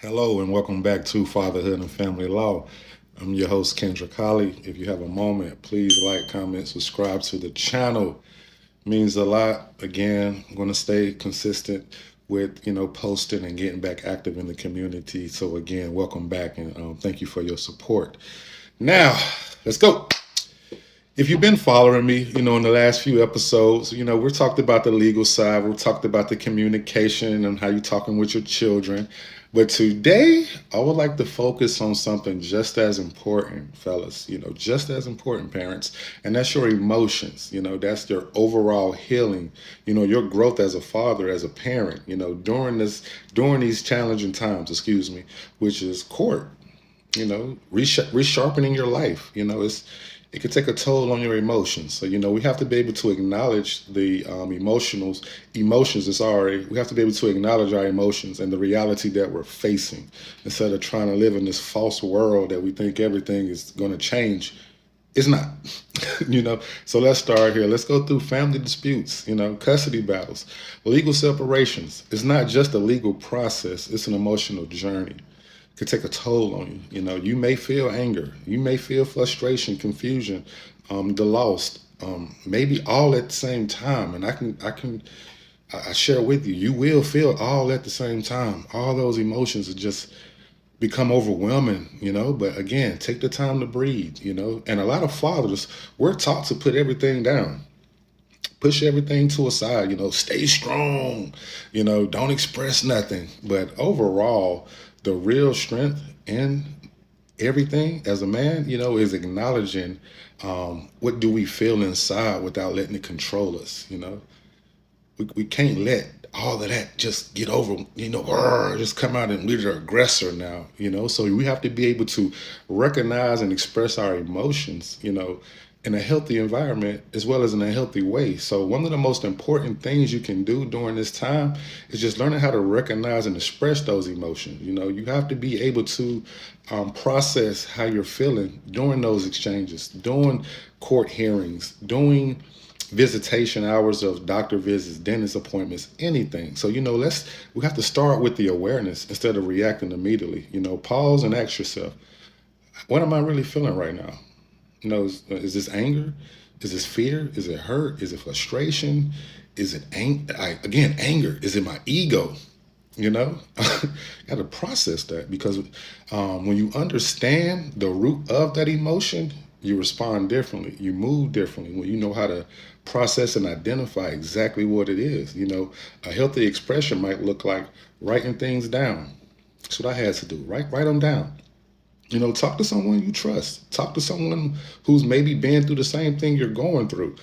Hello and welcome back to Fatherhood and Family Law. I'm your host, Kendra Colley. If you have a moment, please like, comment, subscribe to the channel. Means a lot. Again, I'm going to stay consistent with, posting and getting back active in the community. So again, welcome back and thank you for your support. Now, let's go. If you've been following me, in the last few episodes, we've talked about the legal side, we've talked about the communication and how you're talking with your children. But today, I would like to focus on something just as important, fellas, just as important, parents, and that's your emotions. That's your overall healing, your growth as a father, as a parent, during these challenging times, excuse me, which is court, resharpening your life. It can take a toll on your emotions. So we have to be able to acknowledge the emotions. Sorry, we have to be able to acknowledge our emotions and the reality that we're facing, instead of trying to live in this false world that we think everything is going to change. It's not. So let's start here. Let's go through family disputes, custody battles, legal separations. It's not just a legal process, it's an emotional journey. Could take a toll on you. You may feel anger, you may feel frustration, confusion, the lost, maybe all at the same time. And I share with you, you will feel all at the same time. All those emotions are just become overwhelming. But again, take the time to breathe. And a lot of fathers, we're taught to put everything down, push everything to a side, stay strong, don't express nothing. But overall, the real strength in everything as a man, is acknowledging what do we feel inside without letting it control us. We can't let all of that just get over, just come out and we're the aggressor now, so we have to be able to recognize and express our emotions, in a healthy environment as well as in a healthy way. So one of the most important things you can do during this time is just learning how to recognize and express those emotions. You have to be able to process how you're feeling during those exchanges, during court hearings, doing visitation hours of doctor visits, dentist appointments, anything. So, we have to start with the awareness instead of reacting immediately. Pause and ask yourself, what am I really feeling right now? Is this anger? Is this fear? Is it hurt? Is it frustration? Is it anger? Is it my ego? Got to process that, because when you understand the root of that emotion, you respond differently, you move differently when you know how to process and identify exactly what it is. A healthy expression might look like writing things down. That's what I had to do. Write them down. Talk to someone you trust. Talk to someone who's maybe been through the same thing you're going through.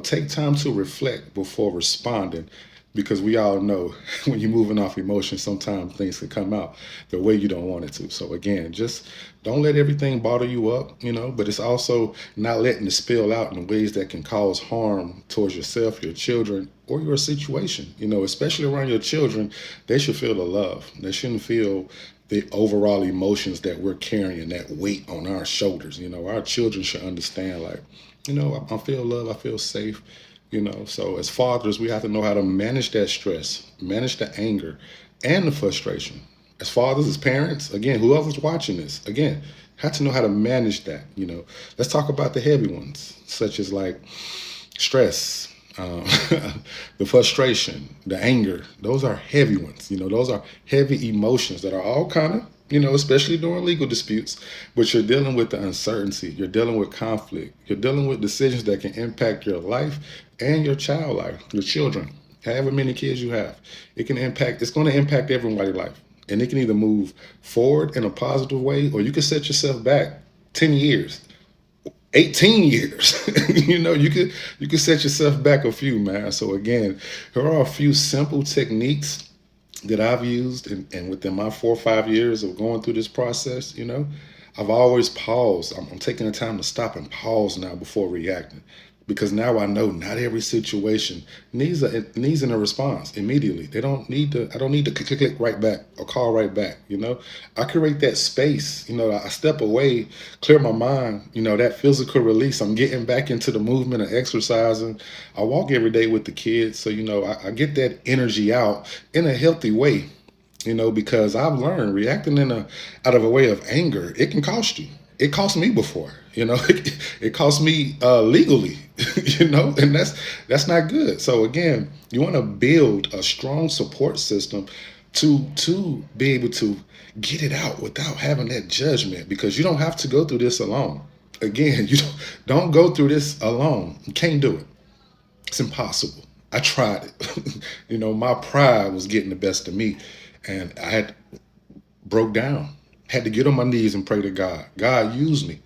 Take time to reflect before responding, because we all know when you're moving off emotion, sometimes things can come out the way you don't want it to. So again, just don't let everything bother you up, but it's also not letting it spill out in ways that can cause harm towards yourself, your children, or your situation. Especially around your children, they should feel the love. They shouldn't feel the overall emotions that we're carrying, that weight on our shoulders. Our children should understand, like, I feel love, I feel safe. So as fathers, we have to know how to manage that stress, manage the anger and the frustration. As fathers, as parents, again, whoever's watching this, again, have to know how to manage that. Let's talk about the heavy ones, such as like stress, the frustration, the anger. Those are heavy ones. Those are heavy emotions that are all kind of, especially during legal disputes. But you're dealing with the uncertainty. You're dealing with conflict. You're dealing with decisions that can impact your life and your child life, your children, however many kids you have. It's going to impact everybody's life. And it can either move forward in a positive way, or you can set yourself back 10 years, 18 years. You could set yourself back a few, man. So again, here are a few simple techniques that I've used, and within my 4 or 5 years of going through this process, I've always paused. I'm taking the time to stop and pause now before reacting, because now I know not every situation needs a response immediately. They don't need to. I don't need to click right back or call right back. I create that space. I step away, clear my mind. That physical release. I'm getting back into the movement of exercising. I walk every day with the kids, so I get that energy out in a healthy way. because I've learned reacting out of a way of anger, it can cost you. It cost me before, it cost me legally, and that's not good. So again, you want to build a strong support system to be able to get it out without having that judgment, because you don't have to go through this alone. Again, you don't go through this alone. You can't do it. It's impossible. I tried it. My pride was getting the best of me, and I had broke down. Had to get on my knees and pray to God. God, use me,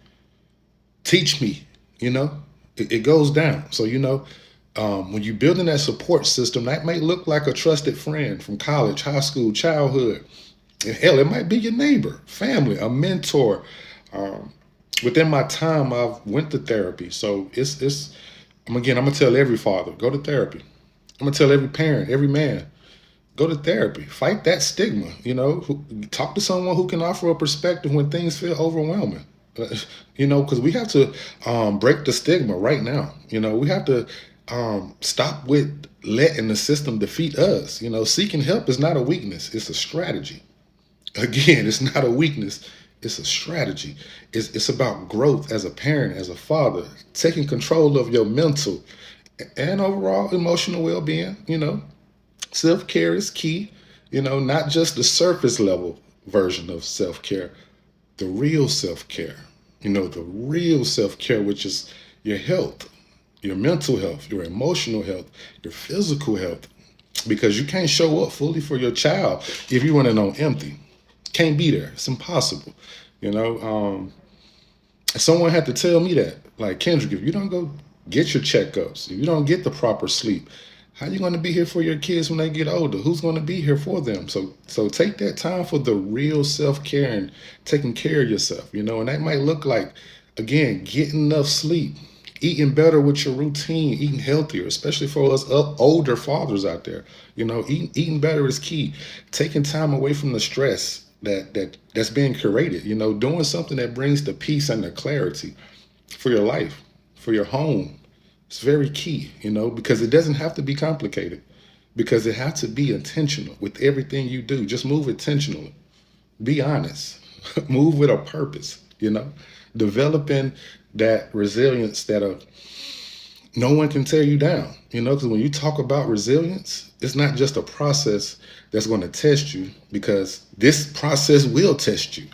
teach me. It goes down. So when you're building that support system, that may look like a trusted friend from college, high school, childhood. And hell, it might be your neighbor, family, a mentor. Um, Within my time, I've went to therapy. So I'm gonna tell every father, go to therapy. I'm gonna tell every parent, every man, go to therapy. Fight that stigma. Talk to someone who can offer a perspective when things feel overwhelming. Uh, because we have to break the stigma right now. We have to stop with letting the system defeat us. Seeking help is not a weakness; it's a strategy. Again, it's not a weakness; it's a strategy. It's about growth as a parent, as a father, taking control of your mental and overall emotional well-being. Self-care is key, not just the surface level version of self-care, the real self-care, the real self-care, which is your health, your mental health, your emotional health, your physical health, because you can't show up fully for your child if you're running on empty. Can't be there. It's impossible. You know, Someone had to tell me that, like, Kendrick, if you don't go get your checkups, if you don't get the proper sleep, how you going to be here for your kids when they get older? Who's going to be here for them? So take that time for the real self-care and taking care of yourself, and that might look like, again, getting enough sleep, eating better with your routine, eating healthier, especially for us older fathers out there. Eating better is key. Taking time away from the stress that's being created, doing something that brings the peace and the clarity for your life, for your home. It's very key, because it doesn't have to be complicated, because it has to be intentional with everything you do. Just move intentionally. Be honest. Move with a purpose, developing that resilience that no one can tear you down, because when you talk about resilience, it's not just a process that's going to test you, because this process will test you.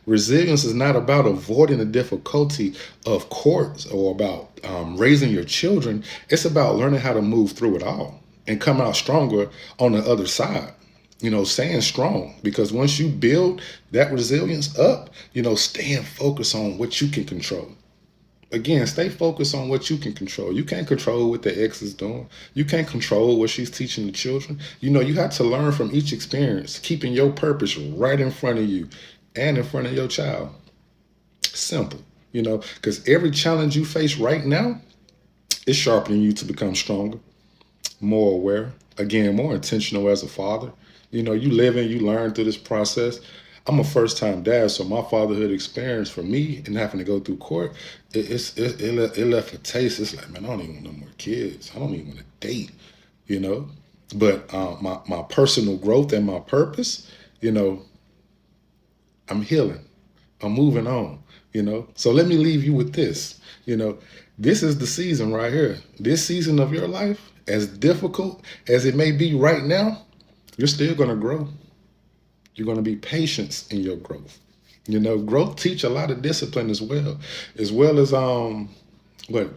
Resilience is not about avoiding the difficulty of courts or about raising your children. It's about learning how to move through it all and come out stronger on the other side. Staying strong, because once you build that resilience up, staying focused on what you can control. Again, stay focused on what you can control. You can't control what the ex is doing. You can't control what she's teaching the children. You have to learn from each experience, keeping your purpose right in front of you and in front of your child. Simple, because every challenge you face right now is sharpening you to become stronger, more aware, again, more intentional as a father. You live and you learn through this process. I'm a first time dad, so my fatherhood experience for me and having to go through court, it left a taste. It's like, man, I don't even want no more kids. I don't even want to date, you know. But my personal growth and my purpose, you know, I'm healing. I'm moving on. So let me leave you with this. This is the season right here. This season of your life, as difficult as it may be right now, you're still going to grow. You're going to be patient in your growth. Growth teach a lot of discipline as well as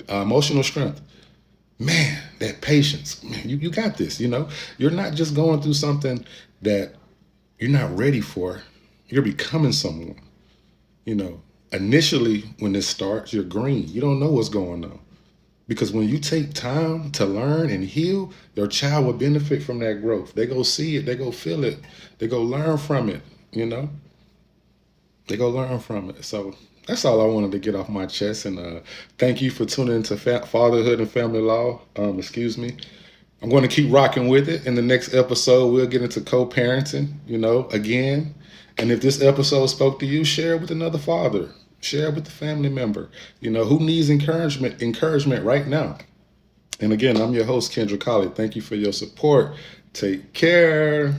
emotional strength. Man, that patience, man, you got this. You're not just going through something that you're not ready for. You're becoming someone. Initially when this starts, you're green. You don't know what's going on. Because when you take time to learn and heal, your child will benefit from that growth. They go see it, they go feel it, they go learn from it. They go learn from it. So that's all I wanted to get off my chest. And thank you for tuning into Fatherhood and Family Law. Excuse me. I'm going to keep rocking with it. In the next episode, we'll get into co-parenting, again. And if this episode spoke to you, share it with another father. Share it with the family member, who needs encouragement right now. And again, I'm your host, Kendra Colley. Thank you for your support. Take care.